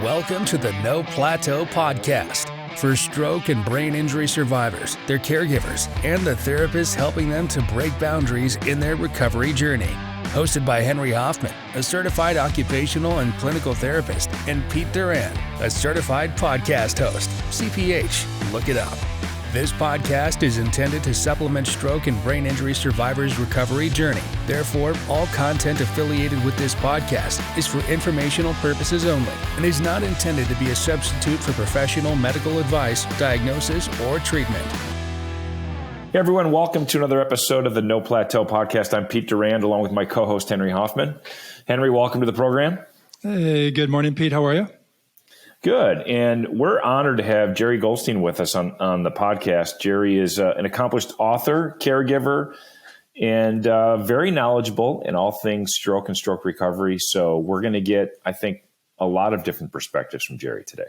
Welcome to the No Plateau podcast for stroke and brain injury survivors, their caregivers, and the therapists helping them to break boundaries in their recovery journey. Hosted by Henry Hoffman, a certified occupational and clinical therapist, and Pete Duran, a certified podcast host, CPH. Look it up. This podcast is intended to supplement stroke and brain injury survivors' recovery journey. Therefore, all content affiliated with this podcast is for informational purposes only and is not intended to be a substitute for professional medical advice, diagnosis, or treatment. Hey everyone, welcome to another episode of the No Plateau podcast. I'm Pete Durand along with my co-host Henry Hoffman. Henry, welcome to the program. Hey, good morning, Pete. How are you? Good. And we're honored to have Jeri Goldstein with us on the podcast. Jeri is an accomplished author, caregiver, and very knowledgeable in all things stroke and stroke recovery. So we're going to get, I think, a lot of different perspectives from Jeri today.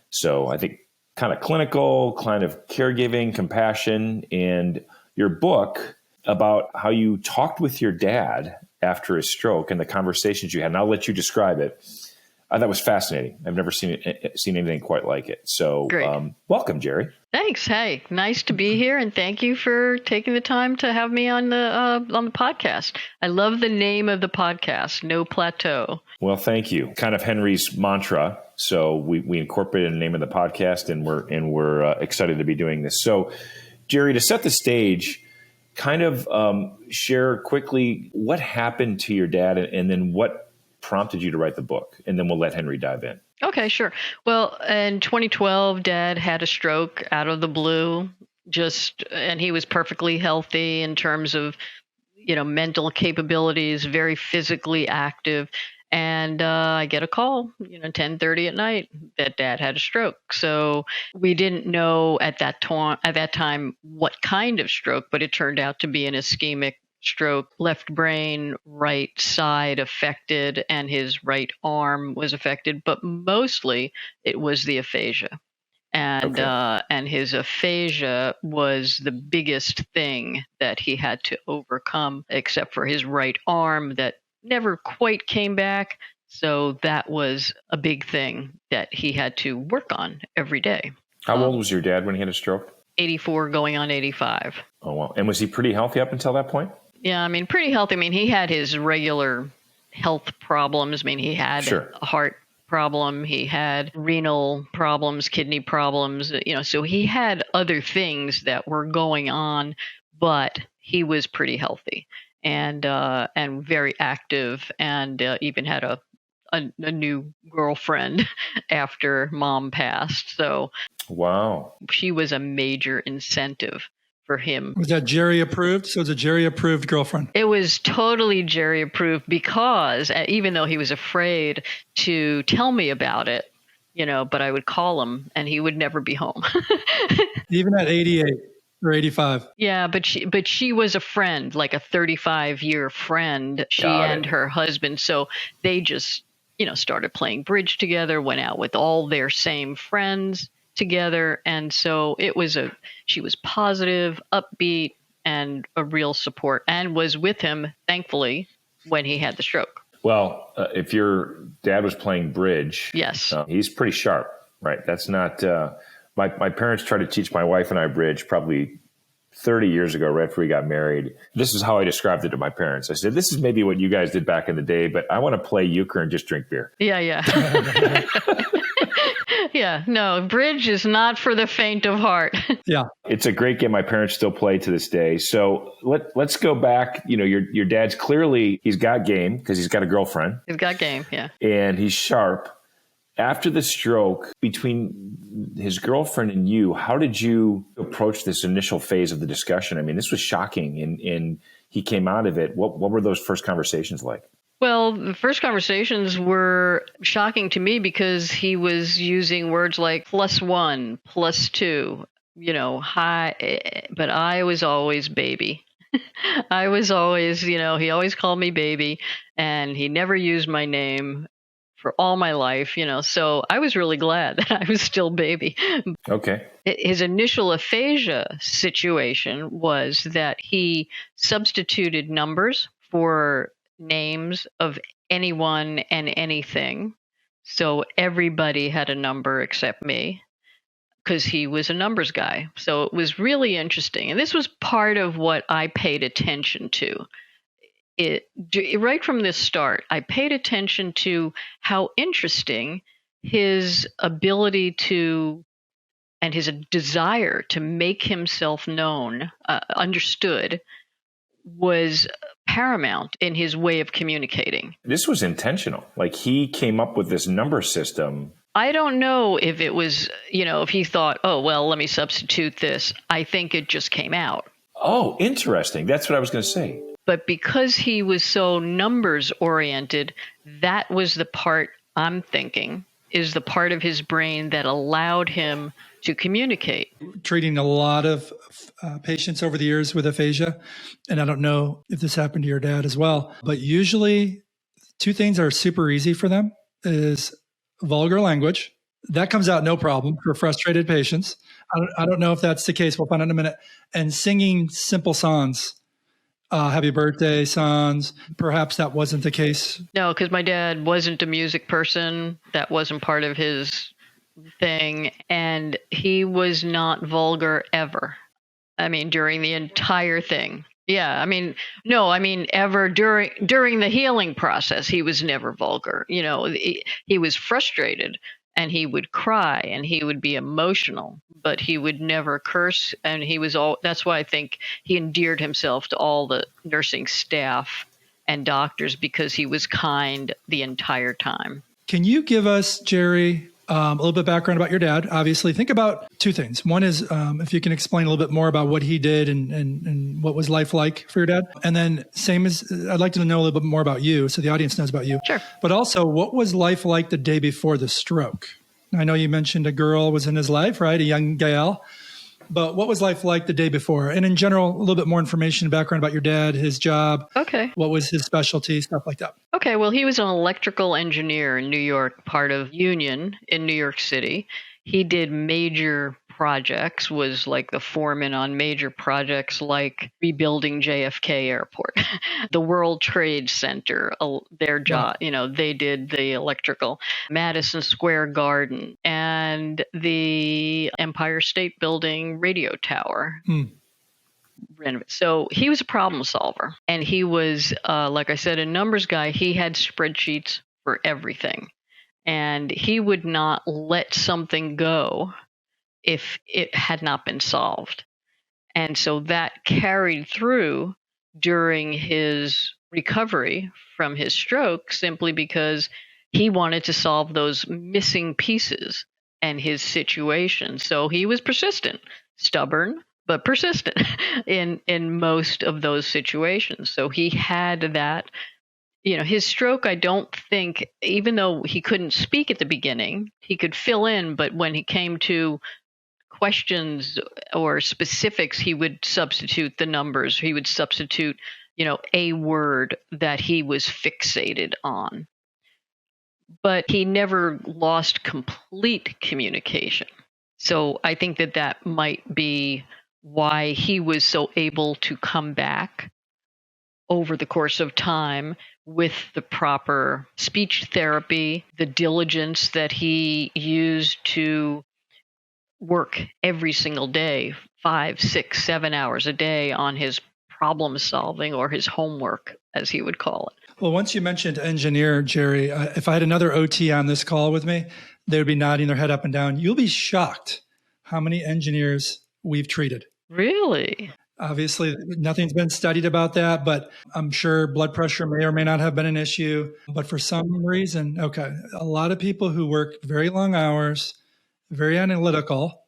So I think kind of clinical, kind of caregiving, compassion, and your book about how you talked with your dad after his stroke and the conversations you had. And I'll let you describe it. I thought it was fascinating. I've never seen anything quite like it. So welcome, Jeri. Thanks. Hey, nice to be here. And thank you for taking the time to have me on the podcast. I love the name of the podcast, No Plateau. Well, thank you. Kind of Henry's mantra. So we incorporated the name of the podcast, and we're excited to be doing this. So, Jeri, to set the stage, kind of share quickly what happened to your dad, and then what prompted you to write the book, and then we'll let Henry dive in. Okay, sure. Well, in 2012, Dad had a stroke out of the blue, and he was perfectly healthy in terms of, mental capabilities, very physically active. And I get a call, 10:30 at night that Dad had a stroke. So we didn't know at that time what kind of stroke, but it turned out to be an ischemic stroke, left brain, right side affected, and his right arm was affected, but mostly it was the aphasia. And and his aphasia was the biggest thing that he had to overcome, except for his right arm that never quite came back. So that was a big thing that he had to work on every day. How old was your dad when he had a stroke? 84 going on 85. Oh, wow. And was he pretty healthy up until that point? Yeah, pretty healthy. He had his regular health problems. He had a heart problem. He had renal problems, kidney problems, so he had other things that were going on, but he was pretty healthy and very active, and even had a new girlfriend after Mom passed. So wow, she was a major incentive for him. Was that Jeri approved? So it's a Jeri approved girlfriend. It was totally Jeri approved, because even though he was afraid to tell me about it, but I would call him and he would never be home. Even at 88 or 85. Yeah, but she was a friend, like a 35-year friend, she and her husband. So they just, started playing bridge together, went out with all their same friends together. And so she was positive, upbeat, and a real support, and was with him, thankfully, when he had the stroke. Well, if your dad was playing bridge, yes, he's pretty sharp, right? That's not, my parents tried to teach my wife and I bridge probably 30 years ago, right after we got married. This is how I described it to my parents. I said, this is maybe what you guys did back in the day, but I want to play euchre and just drink beer. Yeah. Yeah, no, bridge is not for the faint of heart. Yeah. It's a great game my parents still play to this day. So let's go back. Your dad's clearly, he's got game because he's got a girlfriend. He's got game, yeah. And he's sharp. After the stroke, between his girlfriend and you, how did you approach this initial phase of the discussion? This was shocking, and he came out of it. What were those first conversations like? Well, the first conversations were shocking to me because he was using words like +1, +2, hi, but I was always baby. I was always, he always called me baby, and he never used my name for all my life, so I was really glad that I was still baby. Okay. His initial aphasia situation was that he substituted numbers for names of anyone and anything. So everybody had a number except me because he was a numbers guy. So it was really interesting. And this was part of what I paid attention to. Right from the start, I paid attention to how interesting his ability to and his desire to make himself known, understood, was paramount in his way of communicating. This was intentional. Like he came up with this number system. I don't know if it was, if he thought, oh, well, let me substitute this. I think it just came out. Oh, interesting. That's what I was going to say. But because he was so numbers oriented, that was the part I'm thinking is the part of his brain that allowed him to communicate. Treating a lot of patients over the years with aphasia, and I don't know if this happened to your dad as well, but usually two things are super easy for them is vulgar language. That comes out no problem for frustrated patients. I don't know if that's the case. We'll find out in a minute. And singing simple songs. Happy birthday songs. Perhaps that wasn't the case. No, because my dad wasn't a music person. That wasn't part of his thing. And he was not vulgar ever. I mean, during the entire thing. Yeah, ever during the healing process, he was never vulgar. He was frustrated and he would cry and he would be emotional, but he would never curse. And that's why I think he endeared himself to all the nursing staff and doctors because he was kind the entire time. Can you give us, Jeri, a little bit of background about your dad? Obviously, think about two things. One is if you can explain a little bit more about what he did and what was life like for your dad. And then I'd like to know a little bit more about you so the audience knows about you. Sure. But also, what was life like the day before the stroke? I know you mentioned a girl was in his life, right? A young gal. But what was life like the day before? And in general, a little bit more information and background about your dad, his job. Okay. What was his specialty, stuff like that. Okay. Well, he was an electrical engineer in New York, part of Union in New York City. He did major projects, was like the foreman on major projects like rebuilding JFK Airport, the World Trade Center, their job, they did the electrical, Madison Square Garden, and the Empire State Building radio tower. So he was a problem solver. And he was, like I said, a numbers guy. He had spreadsheets for everything. And he would not let something go if it had not been solved. And so that carried through during his recovery from his stroke simply because he wanted to solve those missing pieces and his situation. So he was persistent, stubborn, but persistent in most of those situations. So he had that. His stroke, I don't think, even though he couldn't speak at the beginning, he could fill in, but when he came to questions or specifics, he would substitute the numbers. He would substitute, a word that he was fixated on. But he never lost complete communication. So I think that might be why he was so able to come back over the course of time with the proper speech therapy, the diligence that he used to work every single day, 5, 6, 7 hours a day on his problem solving or his homework, as he would call it. Well, once you mentioned engineer, Jeri, if I had another OT on this call with me, they would be nodding their head up and down. You'll be shocked how many engineers we've treated. Really? Obviously, nothing's been studied about that, but I'm sure blood pressure may or may not have been an issue. But for some reason, a lot of people who work very long hours, very analytical,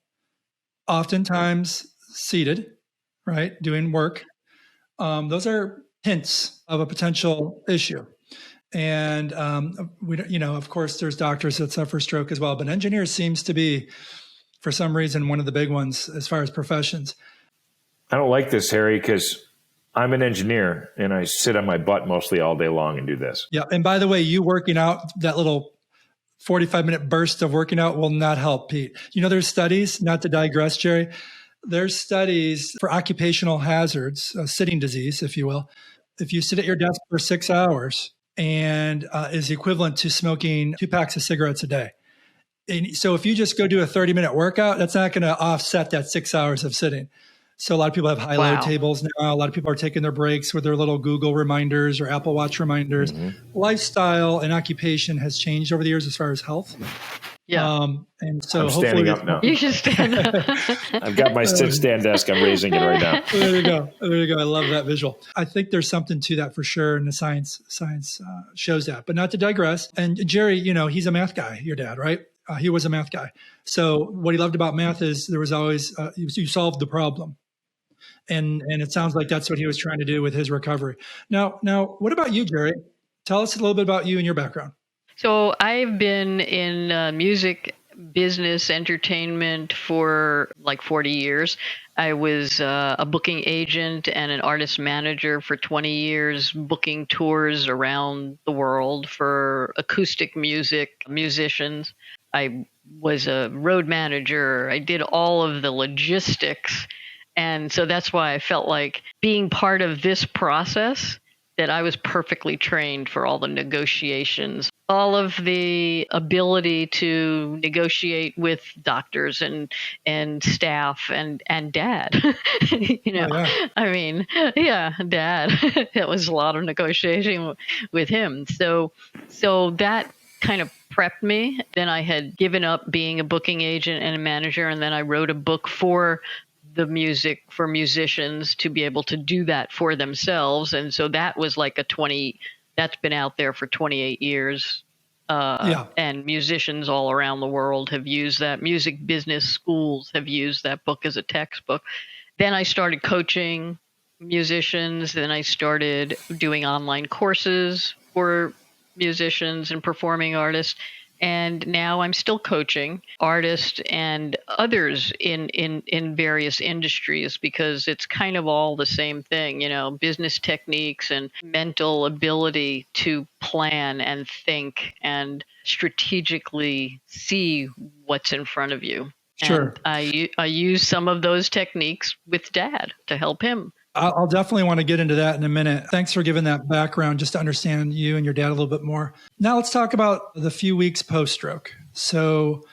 oftentimes seated, right, doing work. Those are hints of a potential issue. And of course, there's doctors that suffer stroke as well, but engineers seems to be, for some reason, one of the big ones as far as professions. I don't like this, Harry, because I'm an engineer and I sit on my butt mostly all day long and do this. Yeah. And by the way, you working out, that little 45-minute burst of working out will not help, Pete. There's studies, not to digress, Jeri, there's studies for occupational hazards, sitting disease, if you will. If you sit at your desk for 6 hours, and is equivalent to smoking 2 packs of cigarettes a day. And so if you just go do a 30-minute workout, that's not going to offset that 6 hours of sitting. So a lot of people have high load tables now. A lot of people are taking their breaks with their little Google reminders or Apple Watch reminders. Lifestyle and occupation has changed over the years as far as health. Yeah. And so I'm hopefully standing up now. You should stand up. I've got my sit-stand desk. I'm raising it right now. There you go. There you go. I love that visual. I think there's something to that for sure. And the science shows that, but not to digress. And Jeri, he's a math guy, your dad, right? He was a math guy. So what he loved about math is there was always, you solved the problem. And it sounds like that's what he was trying to do with his recovery. Now, what about you, Jeri? Tell us a little bit about you and your background. So I've been in music business entertainment for like 40 years. I was a booking agent and an artist manager for 20 years, booking tours around the world for acoustic music musicians. I was a road manager. I did all of the logistics. And so that's why I felt like being part of this process, that I was perfectly trained for all the negotiations, all of the ability to negotiate with doctors and staff and dad. I mean, dad. It was a lot of negotiating with him. So that kind of prepped me. Then I had given up being a booking agent and a manager, and then I wrote a book for the music for musicians to be able to do that for themselves. And so that was like that's been out there for 28 years. And musicians all around the world have used that. Music business schools have used that book as a textbook. Then I started coaching musicians. Then I started doing online courses for musicians and performing artists. And now I'm still coaching artists and others in various industries, because it's kind of all the same thing, business techniques and mental ability to plan and think and strategically see what's in front of you. Sure. And I use some of those techniques with Dad to help him. I'll definitely want to get into that in a minute. Thanks for giving that background just to understand you and your dad a little bit more. Now let's talk about the few weeks post-stroke. So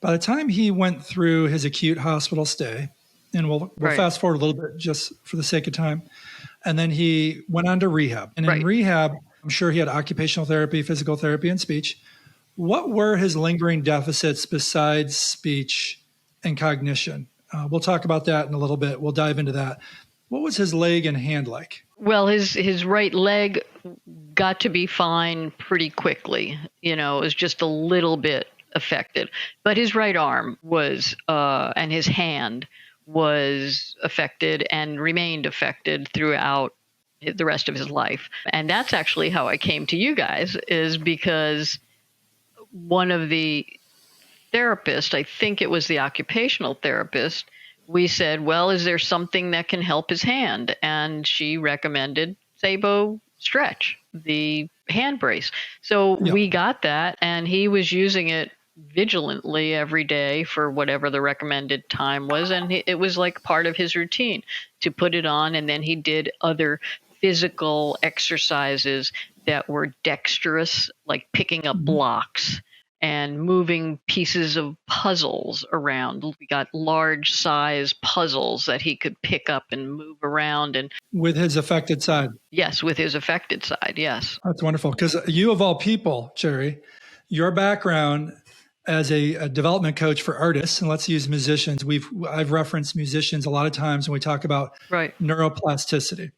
by the time he went through his acute hospital stay, and we'll fast forward a little bit just for the sake of time, and then he went on to rehab. And in rehab, I'm sure he had occupational therapy, physical therapy, and speech. What were his lingering deficits besides speech and cognition? We'll talk about that in a little bit. We'll dive into that. What was his leg and hand like? Well, his right leg got to be fine pretty quickly. It was just a little bit affected. But his right arm was, and his hand was affected and remained affected throughout the rest of his life. And that's actually how I came to you guys, is because one of the therapists, I think it was the occupational therapist, we said, well, is there something that can help his hand? And she recommended Sabo Stretch, the hand brace. So we got that, and he was using it vigilantly every day for whatever the recommended time was. And it was like part of his routine to put it on. And then he did other physical exercises that were dexterous, like picking up blocks and moving pieces of puzzles around. We got large size puzzles that he could pick up and move around. And with his affected side. Yes, with his affected side, yes. That's wonderful. Because you, of all people, Jeri, your background as a development coach for artists, and let's use musicians. I've referenced musicians a lot of times when we talk about neuroplasticity.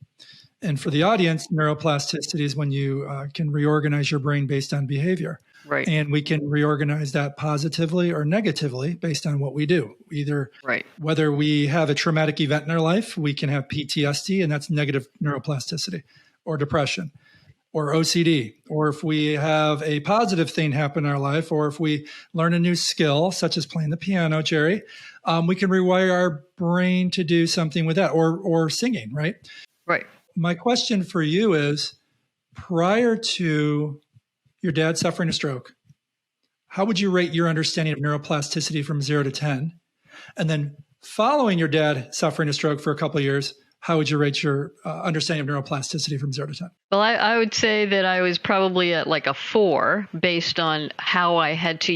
And for the audience, neuroplasticity is when you can reorganize your brain based on behavior. Right. And we can reorganize that positively or negatively based on what we do. Either whether we have a traumatic event in our life, we can have PTSD, and that's negative neuroplasticity, or depression, or OCD. Or if we have a positive thing happen in our life, or if we learn a new skill, such as playing the piano, Jeri, we can rewire our brain to do something with that, or singing, right? Right. My question for you is, prior to your dad suffering a stroke, how would you rate your understanding of neuroplasticity from 0 to 10? And then following your dad suffering a stroke for a couple of years, how would you rate your understanding of neuroplasticity from 0 to 10? Well, I would say that I was probably at like a 4 based on how I had to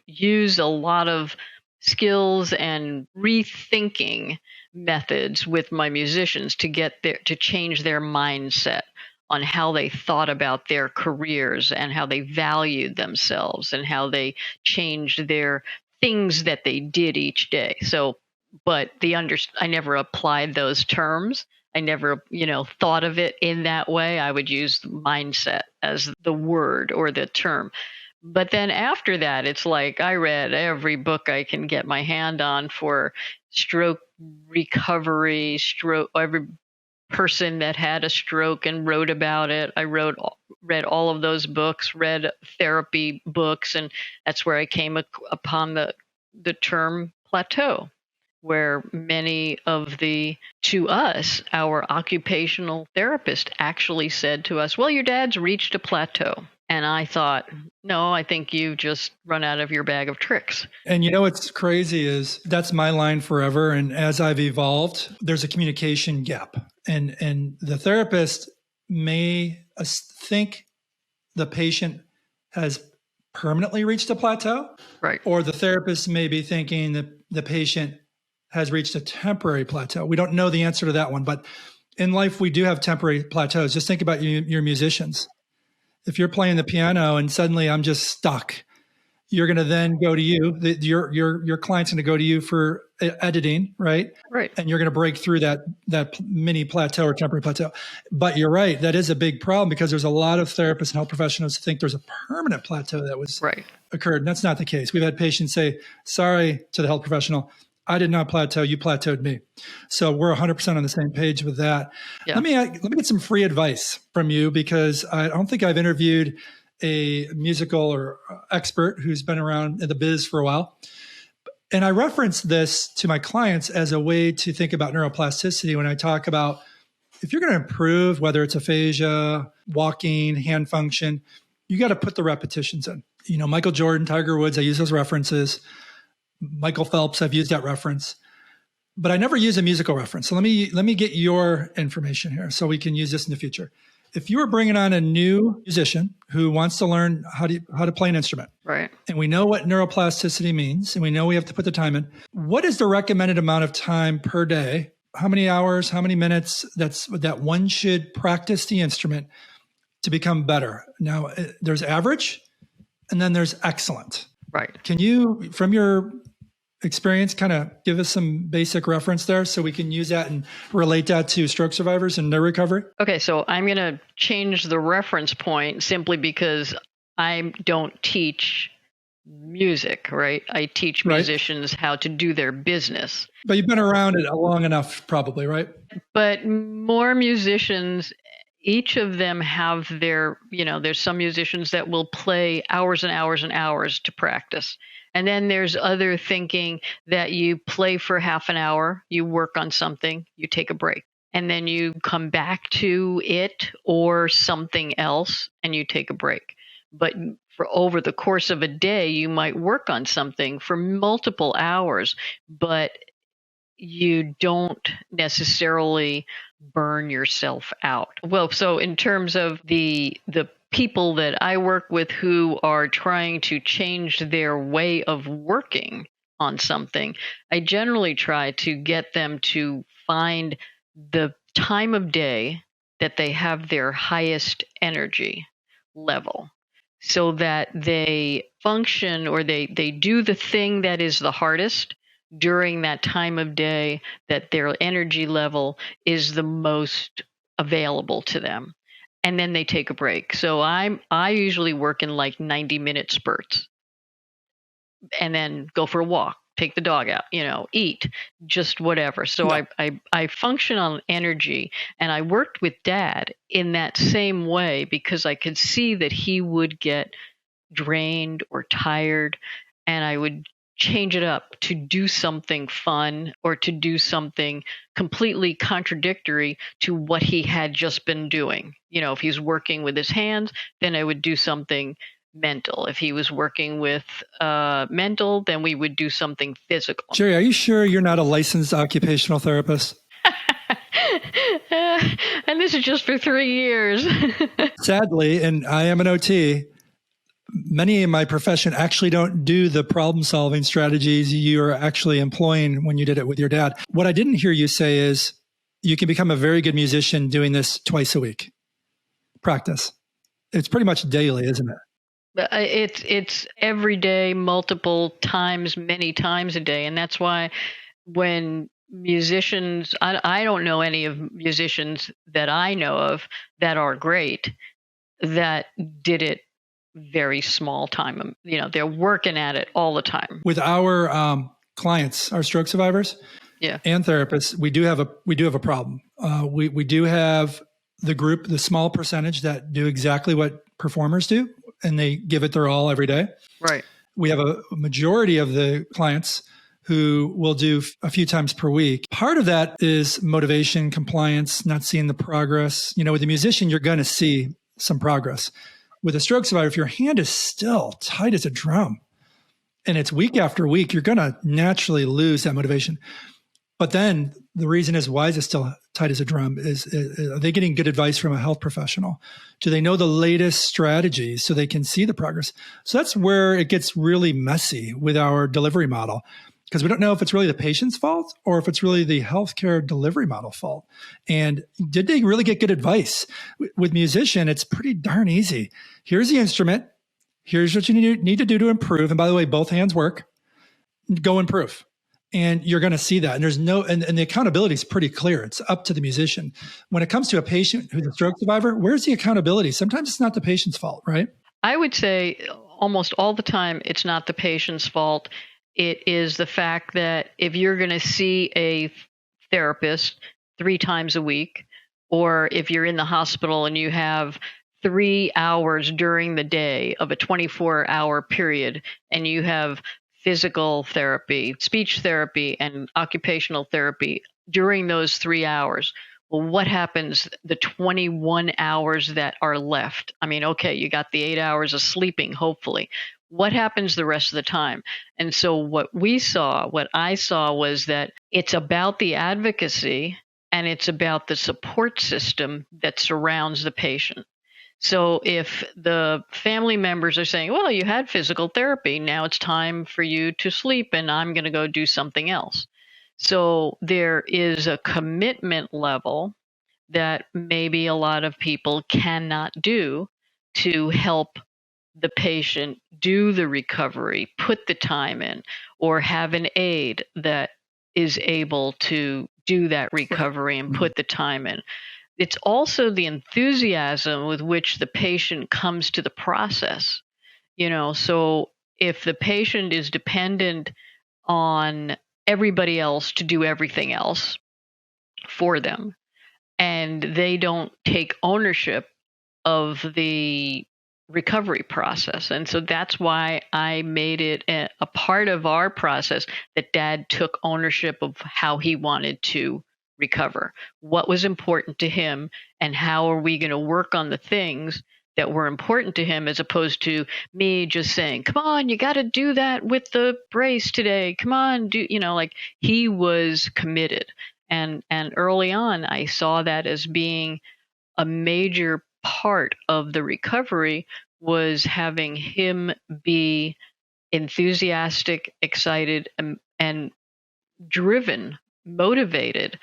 use a lot of skills and rethinking methods with my musicians to change their mindset on how they thought about their careers and how they valued themselves and how they changed their things that they did each day. So, but I never applied those terms. I never, thought of it in that way. I would use mindset as the word or the term. But then after that, it's like I read every book I can get my hand on for stroke recovery, every person that had a stroke and wrote about it. I read all of those books, read therapy books, and that's where I came upon the term plateau, where many of to us, our occupational therapist actually said to us, well, your dad's reached a plateau. And I thought, no, I think you've just run out of your bag of tricks. And what's crazy is that's my line forever. And as I've evolved, there's a communication gap. And the therapist may think the patient has permanently reached a plateau. Right. Or the therapist may be thinking that the patient has reached a temporary plateau. We don't know the answer to that one. But in life, we do have temporary plateaus. Just think about your musicians. If you're playing the piano and suddenly I'm just stuck, you're going to then go to your client's going to go to you for editing, right? Right. And you're going to break through that mini plateau or temporary plateau. But you're right, that is a big problem because there's a lot of therapists and health professionals who think there's a permanent plateau that was occurred. And that's not the case. We've had patients say, sorry to the health professional, I did not plateau, you plateaued me. So we're 100% on the same page with that. Yeah. Let me get some free advice from you because I don't think I've interviewed a musical or expert who's been around in the biz for a while. And I reference this to my clients as a way to think about neuroplasticity when I talk about if you're going to improve, whether it's aphasia, walking, hand function, you got to put the repetitions in. Michael Jordan, Tiger Woods, I use those references. Michael Phelps, I've used that reference, but I never use a musical reference. So let me get your information here so we can use this in the future. If you were bringing on a new musician who wants to learn how to play an instrument, right? And we know what neuroplasticity means, and we know we have to put the time in. What is the recommended amount of time per day? How many hours? How many minutes? That one should practice the instrument to become better. Now, there's average, and then there's excellent. Right. Can you, from your experience, kind of give us some basic reference there so we can use that and relate that to stroke survivors and their recovery? Okay, so I'm going to change the reference point simply because I don't teach music, right? I teach musicians how to do their business. But you've been around it long enough, probably, right? But more musicians, each of them have there's some musicians that will play hours and hours and hours to practice. And then there's other thinking that you play for half an hour, you work on something, you take a break, and then you come back to it or something else and you take a break. But for over the course of a day, you might work on something for multiple hours, but you don't necessarily burn yourself out. Well, so in terms of the people that I work with who are trying to change their way of working on something, I generally try to get them to find the time of day that they have their highest energy level so that they function or they do the thing that is the hardest during that time of day that their energy level is the most available to them. And then they take a break. So I usually work in like 90-minute spurts and then go for a walk, take the dog out, eat, just whatever. So I function on energy, and I worked with Dad in that same way because I could see that he would get drained or tired, and I would change it up to do something fun or to do something completely contradictory to what he had just been doing. If he's working with his hands, then I would do something mental. If he was working with mental, then we would do something physical. Jeri, are you sure you're not a licensed occupational therapist? And this is just for 3 years. Sadly, and I am an OT, many in my profession actually don't do the problem solving strategies you are actually employing when you did it with your dad. What I didn't hear you say is you can become a very good musician doing this twice a week. Practice. It's pretty much daily, isn't it? It's every day, multiple times, many times a day. And that's why when musicians, I don't know any of musicians that I know of that are great that did it very small time. They're working at it all the time. With our clients, our stroke survivors, Yeah. and therapists, we do have a problem. We do have the small percentage that do exactly what performers do, and they give it their all every day. Right. We have a majority of the clients who will do a few times per week. Part of that is motivation, compliance, not seeing the progress. With a musician, you're going to see some progress. With a stroke survivor, if your hand is still tight as a drum and it's week after week, you're going to naturally lose that motivation. But then the reason is, why is it still tight as a drum? Are they getting good advice from a health professional? Do they know the latest strategies so they can see the progress? So that's where it gets really messy with our delivery model, because we don't know if it's really the patient's fault or if it's really the healthcare delivery model fault. And did they really get good advice? With musician, it's pretty darn easy. Here's the instrument. Here's what you need to do to improve. And by the way, both hands work. Go improve. And you're going to see that. And there's and the accountability is pretty clear. It's up to the musician. When it comes to a patient who's a stroke survivor, where's the accountability? Sometimes it's not the patient's fault, right? I would say almost all the time it's not the patient's fault. It is the fact that if you're going to see a therapist 3 times a week, or if you're in the hospital and you have 3 hours during the day of a 24-hour period, and you have physical therapy, speech therapy, and occupational therapy during those 3 hours. Well, what happens the 21 hours that are left? I mean, okay, you got the 8 hours of sleeping, hopefully. What happens the rest of the time? And so what I saw was that it's about the advocacy and it's about the support system that surrounds the patient. So if the family members are saying, well, you had physical therapy, now it's time for you to sleep and I'm going to go do something else. So there is a commitment level that maybe a lot of people cannot do to help the patient do the recovery, put the time in, or have an aide that is able to do that recovery and put the time in. It's also the enthusiasm with which the patient comes to the process. So if the patient is dependent on everybody else to do everything else for them, and they don't take ownership of the recovery process. And so that's why I made it a part of our process that Dad took ownership of how he wanted to recover, what was important to him, and how are we going to work on the things that were important to him, as opposed to me just saying, come on, you got to do that with the brace today. Come on, like he was committed. And early on, I saw that as being a major part of the recovery, was having him be enthusiastic, excited, and driven, motivated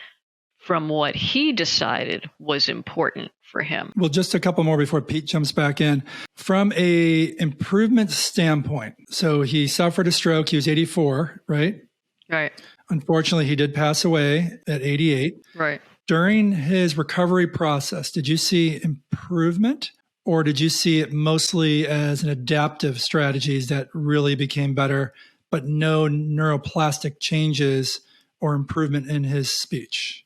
from what he decided was important for him. Well, just a couple more before Pete jumps back in. From a improvement standpoint, so he suffered a stroke. He was 84, right? Right. Unfortunately, he did pass away at 88. Right. During his recovery process, did you see improvement, or did you see it mostly as an adaptive strategies that really became better, but no neuroplastic changes or improvement in his speech?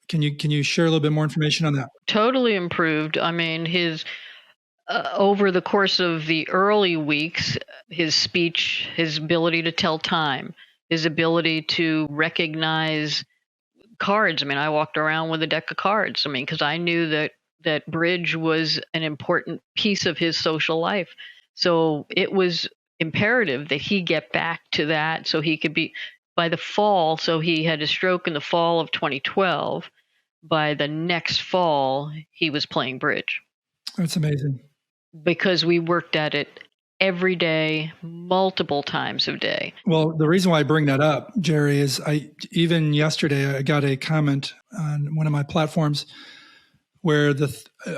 Can you share a little bit more information on that? Totally improved. I mean, his over the course of the early weeks, his speech, his ability to tell time, his ability to recognize cards. I mean, I walked around with a deck of cards. I mean, because I knew that bridge was an important piece of his social life. So it was imperative that he get back to that so he could be by the fall. So he had a stroke in the fall of 2012. by the next fall, he was playing bridge That's amazing. because we worked at it every day, multiple times a day. Well, the reason why I bring that up, Jerry, is even yesterday I got a comment on one of my platforms where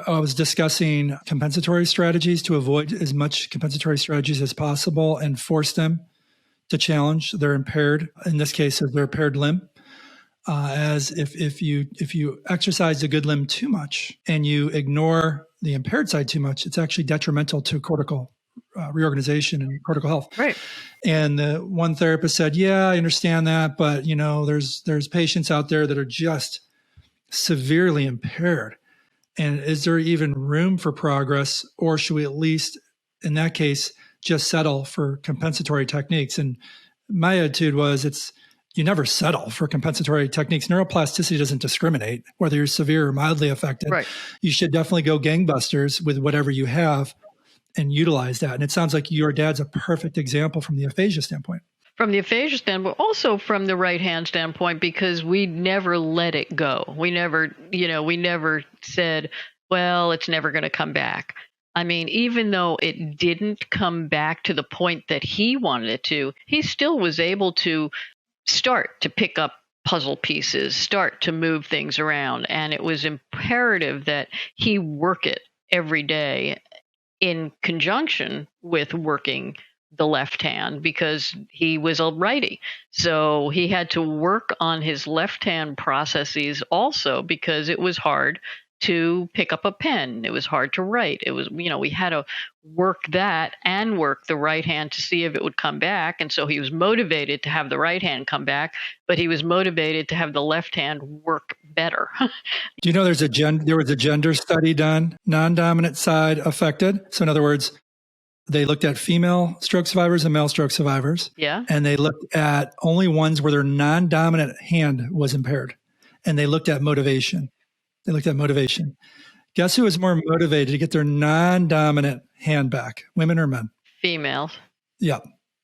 I was discussing compensatory strategies to avoid as much compensatory strategies as possible and force them to challenge their impaired, in this case, their impaired limb. As if you exercise the good limb too much and you ignore the impaired side too much, it's actually detrimental to cortical reorganization and cortical health. Right. And one therapist said, "Yeah, I understand that, but there's patients out there that are just severely impaired. And is there even room for progress, or should we at least, in that case, just settle for compensatory techniques?" And my attitude was, you never settle for compensatory techniques. Neuroplasticity doesn't discriminate whether you're severe or mildly affected. Right. You should definitely go gangbusters with whatever you have and utilize that. And it sounds like your dad's a perfect example from the aphasia standpoint. From the aphasia standpoint, also from the right hand standpoint, because we never let it go. We never said, well, it's never going to come back. I mean, even though it didn't come back to the point that he wanted it to, he still was able to start to pick up puzzle pieces, start to move things around. And it was imperative that he work it every day in conjunction with working the left hand, because he was a righty. So he had to work on his left hand processes also, because it was hard to pick up a pen. It was hard to write. It was, we had to work that and work the right hand to see if it would come back. And so he was motivated to have the right hand come back, but he was motivated to have the left hand work better. Do you know there was a gender study done, non-dominant side affected? So in other words, they looked at female stroke survivors and male stroke survivors. Yeah. And they looked at only ones where their non-dominant hand was impaired. And they looked at motivation. Guess who was more motivated to get their non-dominant hand back, women or men? Females. Yeah,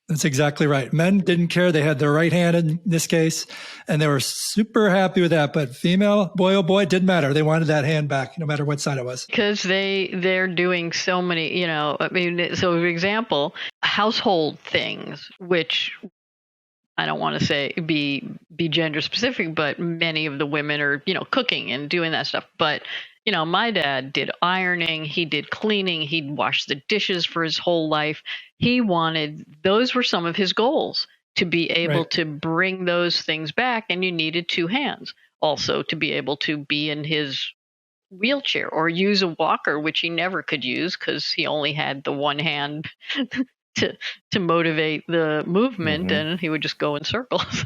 that's exactly right. Men didn't care. They had their right hand in this case, and they were super happy with that. But female, boy, oh boy, it didn't matter. They wanted that hand back, no matter what side it was. Because they're doing so many, so for example, household things, which I don't want to say be gender specific, but many of the women are, cooking and doing that stuff. But, my dad did ironing, he did cleaning, he'd washed the dishes for his whole life. Those were some of his goals, to be able to bring those things back. And you needed two hands also to be able to be in his wheelchair or use a walker, which he never could use because he only had the one hand to motivate the movement, and he would just go in circles.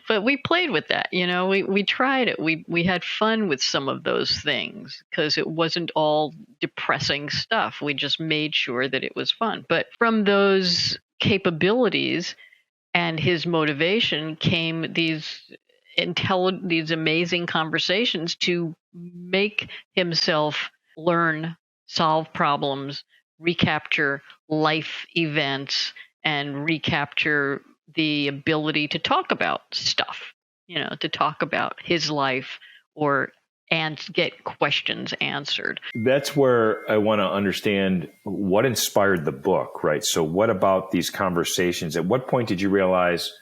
But we played with that, we tried it. We had fun with some of those things because it wasn't all depressing stuff. We just made sure that it was fun. But from those capabilities and his motivation came these amazing conversations to make himself learn, solve problems, recapture life events, and recapture the ability to talk about stuff, to talk about his life and get questions answered. That's where I want to understand what inspired the book, right? So what about these conversations? At what point did you realize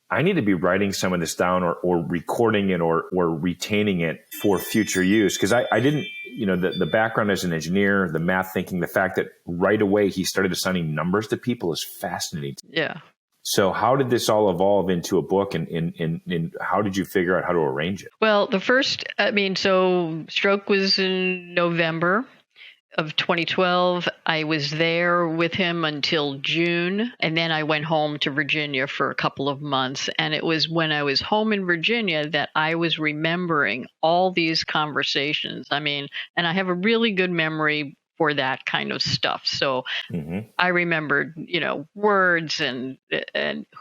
I need to be writing some of this down or recording it or retaining it for future use? Because I didn't, the background as an engineer, the math thinking, the fact that right away he started assigning numbers to people is fascinating. Yeah. So how did this all evolve into a book, and how did you figure out how to arrange it? Well, so stroke was in November of 2012. I was there with him until June, and then I went home to Virginia for a couple of months. And it was when I was home in Virginia that I was remembering all these conversations. And I have a really good memory for that kind of stuff. So I remembered, words and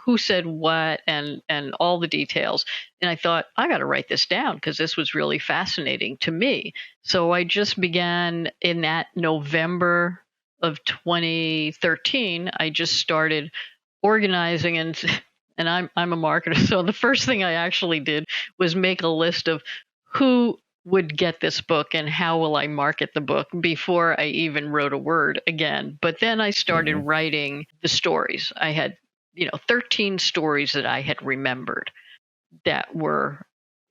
who said what and all the details. And I thought, I got to write this down because this was really fascinating to me. So I just began in that November of 2013. I just started organizing and I'm a marketer. So the first thing I actually did was make a list of who would get this book and how will I market the book before I even wrote a word again. But then I started writing the stories. I had, 13 stories that I had remembered that were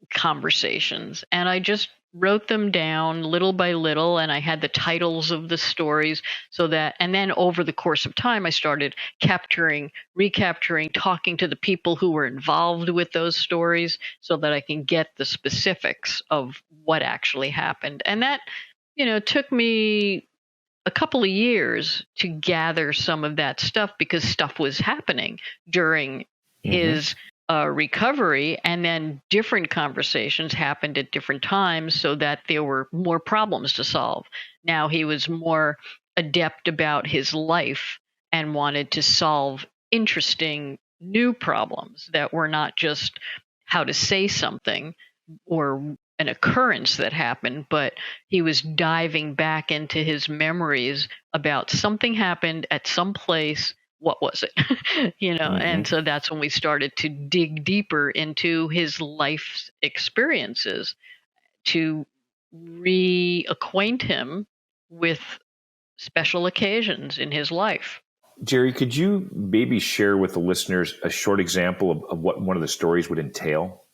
conversations. And I just wrote them down little by little, and I had the titles of the stories and then over the course of time, I started recapturing, talking to the people who were involved with those stories so that I can get the specifics of what actually happened. And that, took me a couple of years to gather some of that stuff because stuff was happening during his recovery, and then different conversations happened at different times so that there were more problems to solve. Now he was more adept about his life and wanted to solve interesting new problems that were not just how to say something or an occurrence that happened, but he was diving back into his memories about something happened at some place. What was it? And so that's when we started to dig deeper into his life's experiences to reacquaint him with special occasions in his life. Jeri, could you maybe share with the listeners a short example of what one of the stories would entail?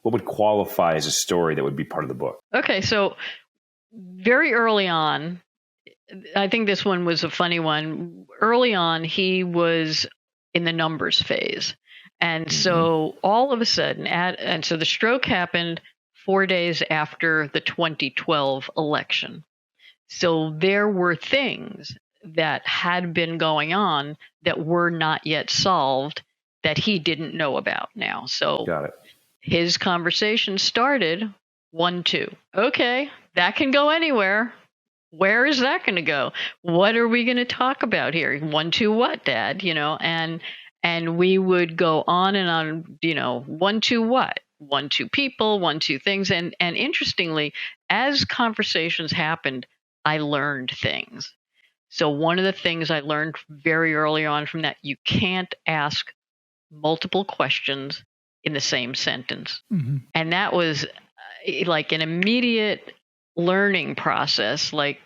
What would qualify as a story that would be part of the book? Okay, so very early on, I think this one was a funny one. Early on, he was in the numbers phase. And so all of a sudden, and so the stroke happened 4 days after the 2012 election. So there were things that had been going on that were not yet solved that he didn't know about now. So got it. His conversation started 1, 2. Okay, that can go anywhere. Where is that going to go? What are we going to talk about here? 1, 2, what, Dad? And we would go on and on, 1, 2, what? 1, 2 people, 1, 2 things. And interestingly, as conversations happened, I learned things. So one of the things I learned very early on from that, you can't ask multiple questions in the same sentence. And that was like an immediate learning process. Like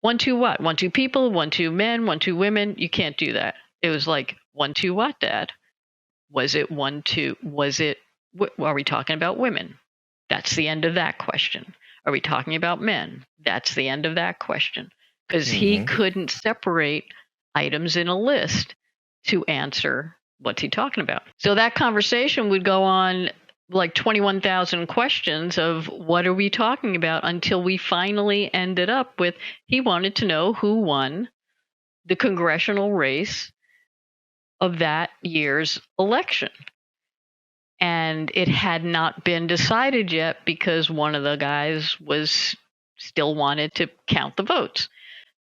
1, 2, what? 1, 2 people, 1, 2 men, 1, 2 women. You can't do that. It was like 1, 2, what, Dad? Was it 1, 2? Are we talking about women? That's the end of that question. Are we talking about men? That's the end of that question. Because he couldn't separate items in a list to answer what's he talking about. So that conversation would go on like 21,000 questions of what are we talking about until we finally ended up with he wanted to know who won the congressional race of that year's election. And it had not been decided yet because one of the guys still wanted to count the votes.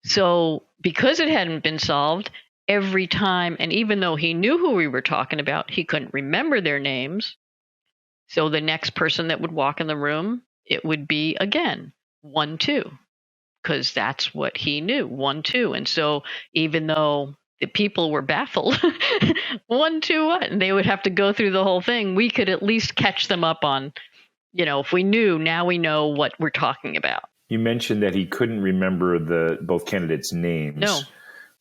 So because it hadn't been solved, every time, and even though he knew who we were talking about, he couldn't remember their names. So the next person that would walk in the room, it would be again 1, 2, because that's what he knew, 1, 2. And so even though the people were baffled, 1, 2, what? And they would have to go through the whole thing. We could at least catch them up on, if we knew, now we know what we're talking about. You mentioned that he couldn't remember both candidates' names. No.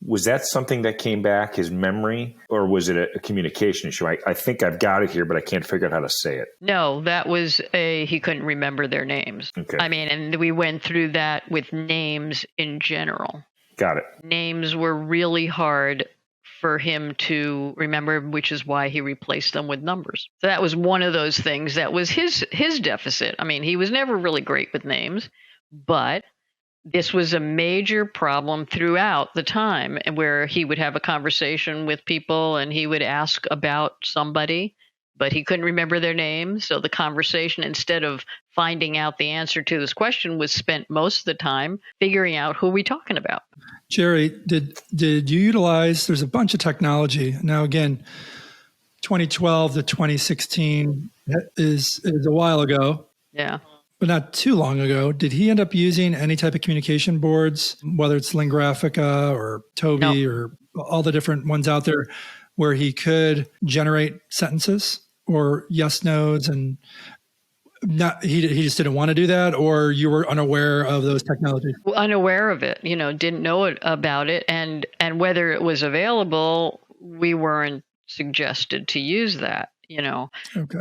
Was that something that came back, his memory, or was it a communication issue? I think I've got it here, but I can't figure out how to say it. No, that was he couldn't remember their names. Okay. I mean, and we went through that with names in general. Got it. Names were really hard for him to remember, which is why he replaced them with numbers. So that was one of those things that was his deficit. I mean, he was never really great with names, but this was a major problem throughout the time where he would have a conversation with people and he would ask about somebody, but he couldn't remember their name. So the conversation, instead of finding out the answer to this question, was spent most of the time figuring out who we're talking about. Jeri, did you utilize, there's a bunch of technology. Now, again, 2012 to 2016 is a while ago. Yeah. But not too long ago. Did he end up using any type of communication boards, whether it's Lingraphica or Toby or all the different ones out there, where he could generate sentences or yes, no's? And Not he just didn't want to do that, or you were unaware of those technologies? Unaware of it, didn't know about it, and whether it was available, we weren't suggested to use that. Okay.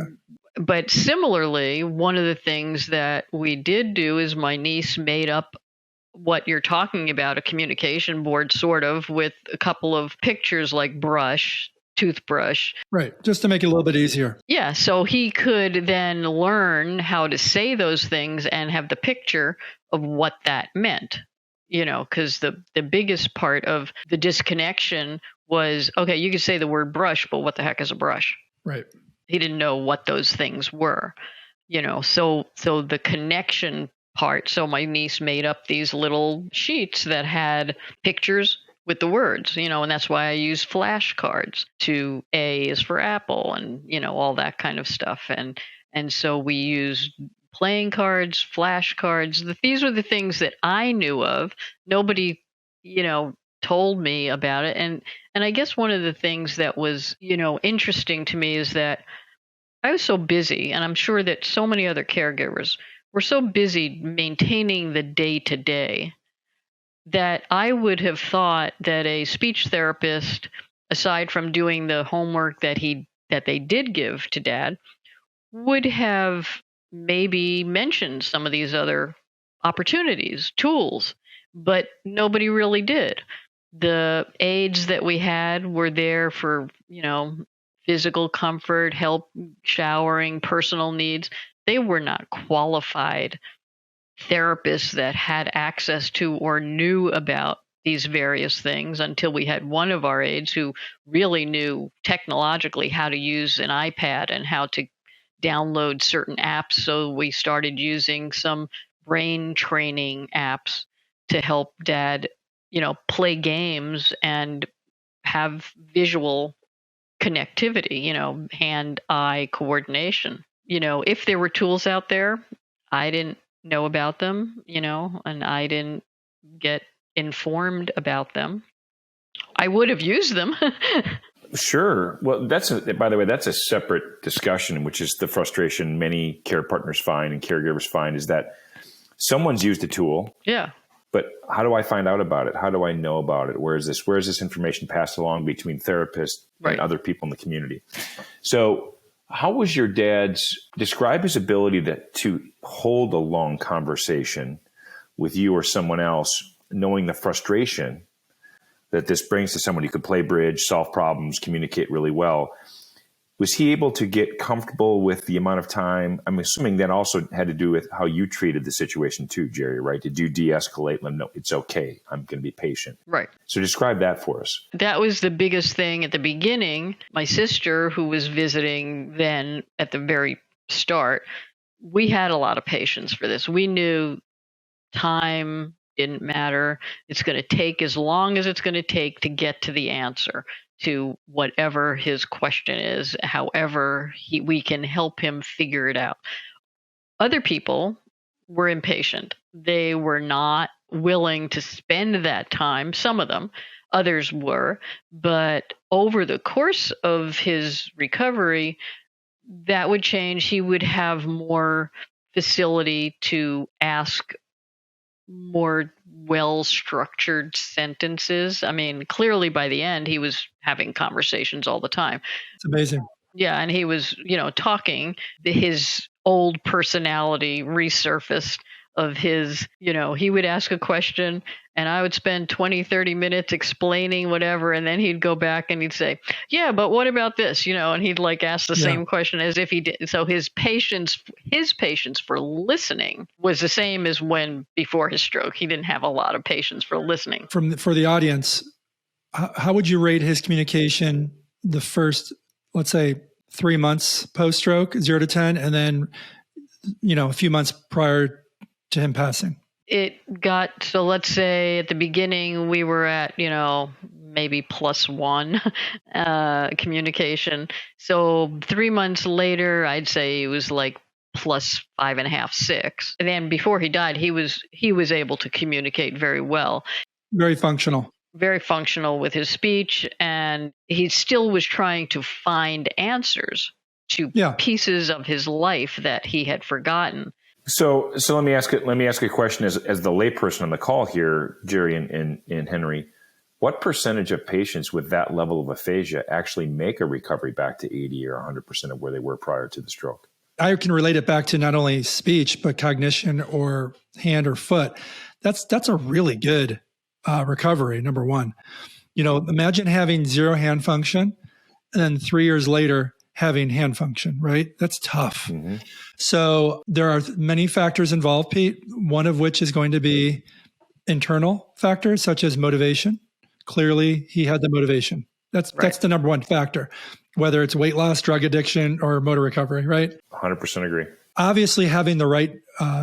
But similarly, one of the things that we did do is my niece made up what you're talking about, a communication board, sort of, with a couple of pictures like toothbrush. Right. Just to make it a little bit easier. Yeah. So he could then learn how to say those things and have the picture of what that meant, because the biggest part of the disconnection was, okay, you could say the word brush, but what the heck is a brush? Right. He didn't know what those things were, so the connection part. So my niece made up these little sheets that had pictures with the words, and that's why I use flashcards. To A is for apple, and all that kind of stuff. And so we used playing cards, flashcards. These were the things that I knew of. Nobody, told me about it. And I guess one of the things that was, interesting to me is that I was so busy, and I'm sure that so many other caregivers were so busy maintaining the day to day that I would have thought that a speech therapist, aside from doing the homework that they did give to Dad, would have maybe mentioned some of these other opportunities, tools, but nobody really did. The aids that we had were there for, physical comfort, help showering, personal needs. They were not qualified therapists that had access to or knew about these various things until we had one of our aides who really knew technologically how to use an iPad and how to download certain apps. So we started using some brain training apps to help Dad, play games and have visual connectivity, hand-eye coordination. If there were tools out there, I didn't know about them, and I didn't get informed about them. I would have used them. Sure. Well, by the way, that's a separate discussion, which is the frustration many care partners find and caregivers find, is that someone's used a tool. Yeah. But how do I find out about it? How do I know about it? Where is this information passed along between therapists and other people in the community? So how was your dad's, describe his ability to hold a long conversation with you or someone else, knowing the frustration that this brings to someone who could play bridge, solve problems, communicate really well. Was he able to get comfortable with the amount of time? I'm assuming that also had to do with how you treated the situation too, Jeri, right? Did you de-escalate and let him know it's okay, I'm going to be patient? Right. So describe that for us. That was the biggest thing at the beginning. My sister, who was visiting then at the very start, we had a lot of patience for this. We knew time didn't matter. It's going to take as long as it's going to take to get to the answer to whatever his question is, however we can help him figure it out. Other people were impatient. They were not willing to spend that time, some of them. Others were. But over the course of his recovery, that would change. He would have more facility to ask more well-structured sentences. I mean, clearly by the end, he was having conversations all the time. It's amazing. Yeah, and he was, talking. His old personality resurfaced of his, he would ask a question and I would spend 20, 30 minutes explaining whatever. And then he'd go back and he'd say, yeah, but what about this? And he'd ask the same question as if he did. So his patience for listening was the same as when before his stroke. He didn't have a lot of patience for listening. For the audience, how would you rate his communication the first, let's say, 3 months post-stroke, 0 to 10, and then, a few months prior to him passing? It got, so let's say at the beginning we were at, maybe +1 communication. So 3 months later, I'd say it was +5.5, 6. And then before he died, he was able to communicate very well. Very functional With his speech, and he still was trying to find answers to Yeah. pieces of his life that he had forgotten. So let me ask a question as the layperson on the call here, Jeri and Henry. What percentage of patients with that level of aphasia actually make a recovery back to 80 or 100% of where they were prior to the stroke? I can relate it back to not only speech, but cognition or hand or foot. That's a really good recovery, number one. Imagine having zero hand function and then 3 years later having hand function, right? That's tough. Mm-hmm. So there are many factors involved, Pete, one of which is going to be internal factors such as motivation. Clearly, he had the motivation. That's the number one factor, whether it's weight loss, drug addiction, or motor recovery, right? 100% agree. Obviously, having the right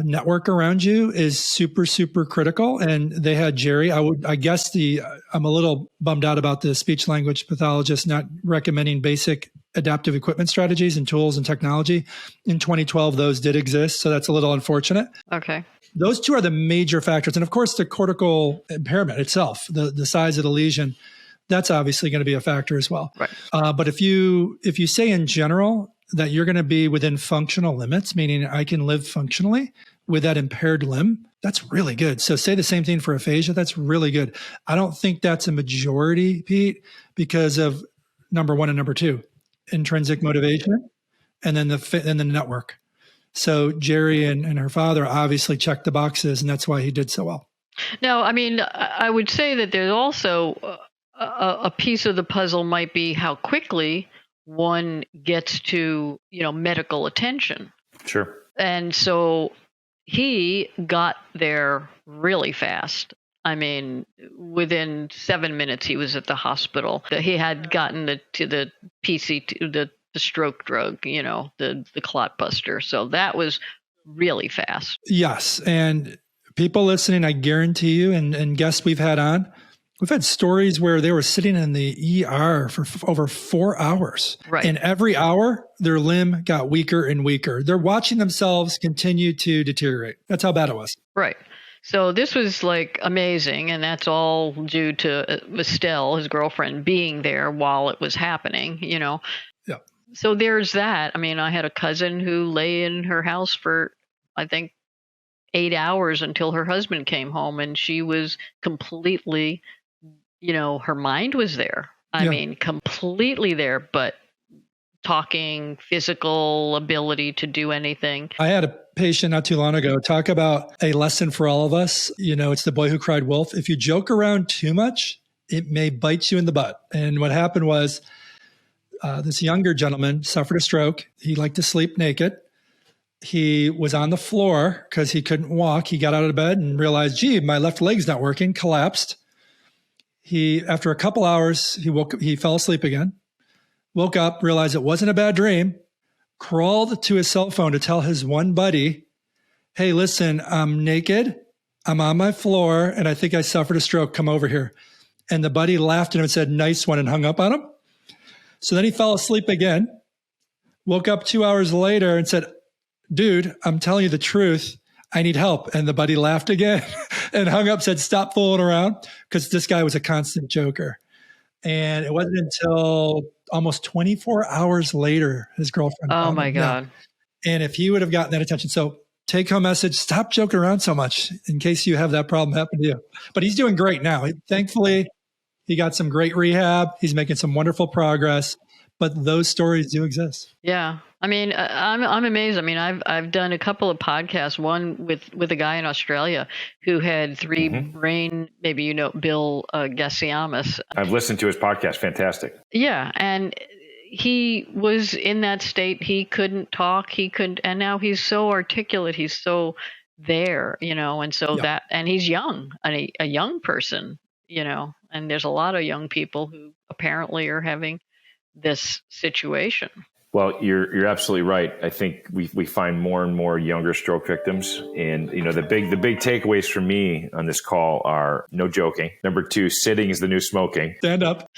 network around you is super, super critical. And they had Jeri. I'm a little bummed out about the speech language pathologist not recommending basic adaptive equipment strategies and tools and technology. In 2012, those did exist. So that's a little unfortunate. Okay. Those two are the major factors. And of course, the cortical impairment itself, the size of the lesion, that's obviously going to be a factor as well. Right. But if you say in general that you're going to be within functional limits, meaning I can live functionally with that impaired limb, that's really good. So say the same thing for aphasia. That's really good. I don't think that's a majority, Pete, because of number one and number two, intrinsic motivation, and then the network. So Jeri and her father obviously checked the boxes, and that's why he did so well. Now, I mean, I would say that there's also a piece of the puzzle might be how quickly one gets to, medical attention. Sure. And so he got there really fast. I mean, within 7 minutes, he was at the hospital. He had gotten the PCT, the stroke drug, the clot buster. So that was really fast. Yes. And people listening, I guarantee you, and guests we've had on, we've had stories where they were sitting in the ER for over 4 hours. Right. And every hour, their limb got weaker and weaker. They're watching themselves continue to deteriorate. That's how bad it was. Right. So this was like amazing. And that's all due to Estelle, his girlfriend, being there while it was happening, Yeah. So there's that. I mean, I had a cousin who lay in her house for, I think, 8 hours until her husband came home, and she was completely, her mind was there. I mean, completely there, but talking, physical ability to do anything. I had a patient not too long ago talk about a lesson for all of us. It's the boy who cried wolf. If you joke around too much, it may bite you in the butt. And what happened was this younger gentleman suffered a stroke. He liked to sleep naked. He was on the floor because he couldn't walk. He got out of bed and realized, gee, my left leg's not working, collapsed. After a couple hours, he fell asleep again, woke up, realized it wasn't a bad dream, crawled to his cell phone to tell his one buddy, hey, listen, I'm naked, I'm on my floor, and I think I suffered a stroke, come over here. And the buddy laughed at him and said, nice one, and hung up on him. So then he fell asleep again, woke up 2 hours later and said, dude, I'm telling you the truth. I need help. And the buddy laughed again and hung up, said, stop fooling around, because this guy was a constant joker. And it wasn't until almost 24 hours later, his girlfriend. Oh my God. And if he would have gotten that attention. So take home message, stop joking around so much in case you have that problem happen to you. But he's doing great now. Thankfully, he got some great rehab. He's making some wonderful progress. But those stories do exist. Yeah. I mean, I'm amazed. I mean, I've done a couple of podcasts, one with a guy in Australia who had 3 brain, maybe Bill Gassiamis. I've listened to his podcast. Fantastic. Yeah. And he was in that state. He couldn't talk. And now he's so articulate. He's so there, and so and he's young, a young person, and there's a lot of young people who apparently are having this situation. Well, you're absolutely right. I think we find more and more younger stroke victims, and the big takeaways for me on this call are no joking. Number 2, sitting is the new smoking. Stand up.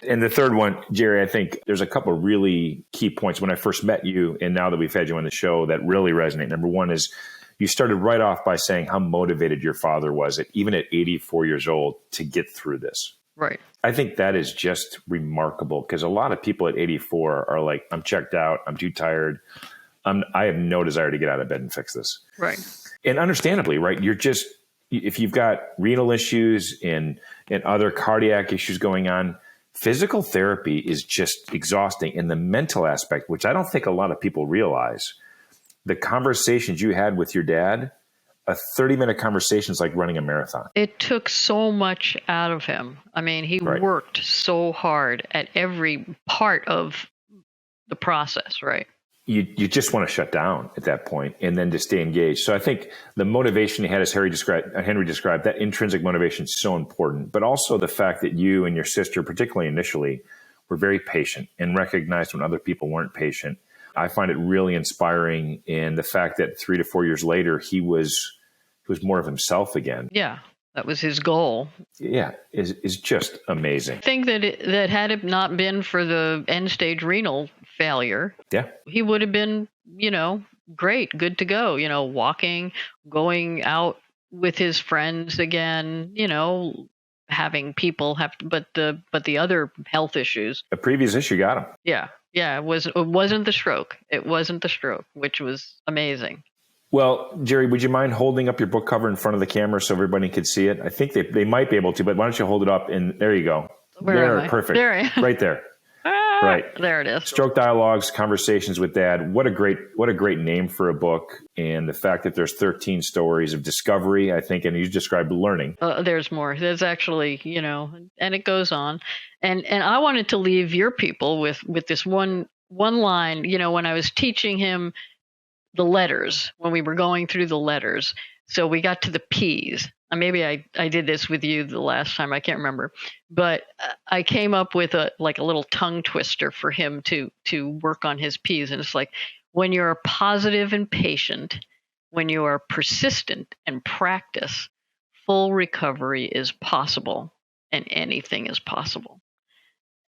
And the third one, Jeri, I think there's a couple of really key points when I first met you, and now that we've had you on the show, that really resonate. Number 1 is you started right off by saying how motivated your father was, even at 84 years old, to get through this. Right. I think that is just remarkable because a lot of people at 84 are like, I'm checked out. I'm too tired. I have no desire to get out of bed and fix this. Right. And understandably, right? If you've got renal issues and other cardiac issues going on, physical therapy is just exhausting. And the mental aspect, which I don't think a lot of people realize, the conversations you had with your dad, a 30-minute conversation is like running a marathon. It took so much out of him. I mean, he worked so hard at every part of the process, right? You just want to shut down at that point and then to stay engaged. So I think the motivation he had, as Henry described, that intrinsic motivation is so important, but also the fact that you and your sister, particularly initially, were very patient and recognized when other people weren't patient. I find it really inspiring in the fact that 3 to 4 years later, he was more of himself again. Yeah, that was his goal. Yeah, is just amazing. I think that had it not been for the end stage renal failure, he would have been, great, good to go, walking, going out with his friends again, having people but the other health issues. A previous issue got him. Yeah. It wasn't the stroke. It wasn't the stroke, which was amazing. Well, Jeri, would you mind holding up your book cover in front of the camera so everybody could see it? I think they might be able to, but why don't you hold it up? And there you go. Where am I? Perfect. There I am. Right there. Right. There it is. Stroke Dialogues, Conversations with Dad. What a great name for a book. And the fact that there's 13 stories of discovery, I think, and you described learning. There's more. There's actually, and it goes on. And I wanted to leave your people with this one line, when I was teaching him the letters, when we were going through the letters. So we got to the P's. Maybe I did this with you the last time. I can't remember. But I came up with a little tongue twister for him to work on his P's. And it's like, when you're positive and patient, when you are persistent and practice, full recovery is possible and anything is possible.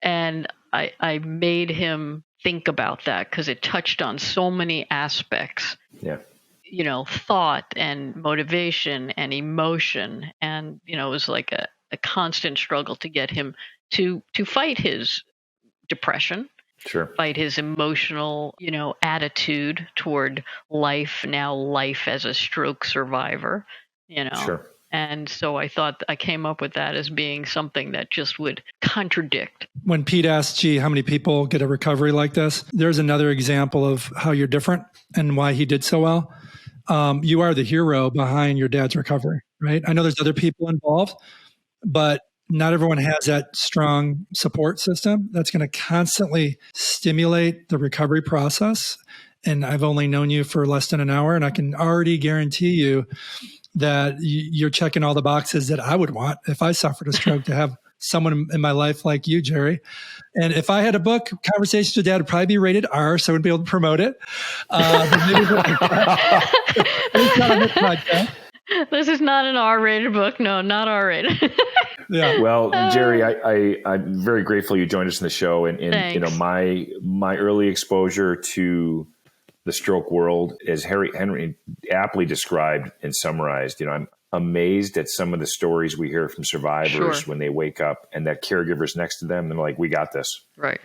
And I made him think about that because it touched on so many aspects. Yeah. Thought and motivation and emotion. And, it was like a constant struggle to get him to fight his depression, fight his emotional, attitude toward life, now life as a stroke survivor, Sure. And so I thought I came up with that as being something that just would contradict. When Pete asked, gee, how many people get a recovery like this? There's another example of how you're different and why he did so well. You are the hero behind your dad's recovery, right? I know there's other people involved, but not everyone has that strong support system that's going to constantly stimulate the recovery process. And I've only known you for less than an hour, and I can already guarantee you that you're checking all the boxes that I would want if I suffered a stroke to have someone in my life like you, Jeri. And if I had a book, Conversations with Dad would probably be rated R, so I wouldn't be able to promote it. This is not an R-rated book. No, not R-rated. Yeah. Well, Jeri, I'm very grateful you joined us in the show. And my early exposure to the stroke world, as Henry aptly described and summarized, I'm amazed at some of the stories we hear from survivors when they wake up and that caregiver's next to them and they're like, we got this. Right.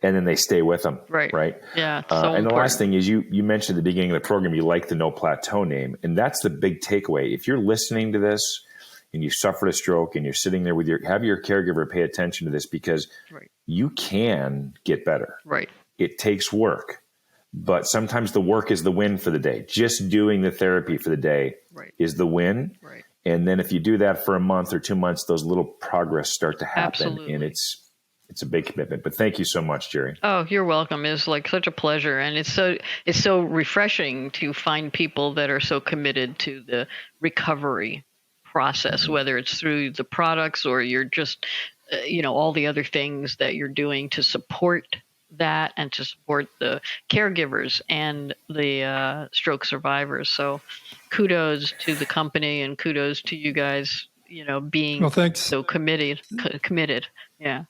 And then they stay with them. Right. Yeah. And the last thing is you mentioned at the beginning of the program, you like the No Plateau name. And that's the big takeaway. If you're listening to this and you suffered a stroke and you're sitting there have your caregiver pay attention to this because you can get better. Right. It takes work. But sometimes the work is the win for the day. Just doing the therapy for the day is the win. Right. And then if you do that for a month or 2 months, those little progress start to happen. Absolutely. And it's a big commitment. But thank you so much, Jeri. Oh, you're welcome. It's like such a pleasure. And it's so refreshing to find people that are so committed to the recovery process, whether it's through the products or you're just, all the other things that you're doing to support that and to support the caregivers and the stroke survivors. So kudos to the company and kudos to you guys, being so committed. Yeah.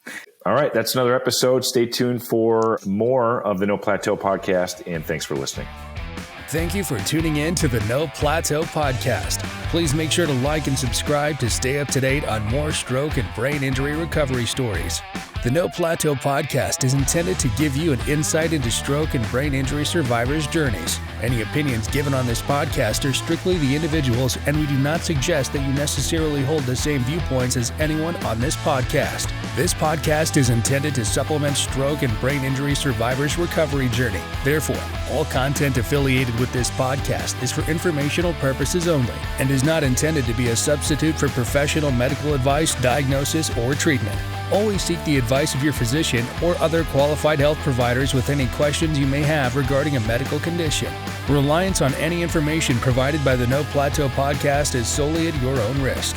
All right. That's another episode. Stay tuned for more of the No Plateau podcast. And thanks for listening. Thank you for tuning in to the No Plateau podcast. Please make sure to like and subscribe to stay up to date on more stroke and brain injury recovery stories. The No Plateau podcast is intended to give you an insight into stroke and brain injury survivors' journeys. Any opinions given on this podcast are strictly the individual's, and we do not suggest that you necessarily hold the same viewpoints as anyone on this podcast. This podcast is intended to supplement stroke and brain injury survivors' recovery journey. Therefore, all content affiliated with this podcast is for informational purposes only and is not intended to be a substitute for professional medical advice, diagnosis, or treatment. Always seek the advice of your physician or other qualified health providers with any questions you may have regarding a medical condition. Reliance on any information provided by the No Plateau podcast is solely at your own risk.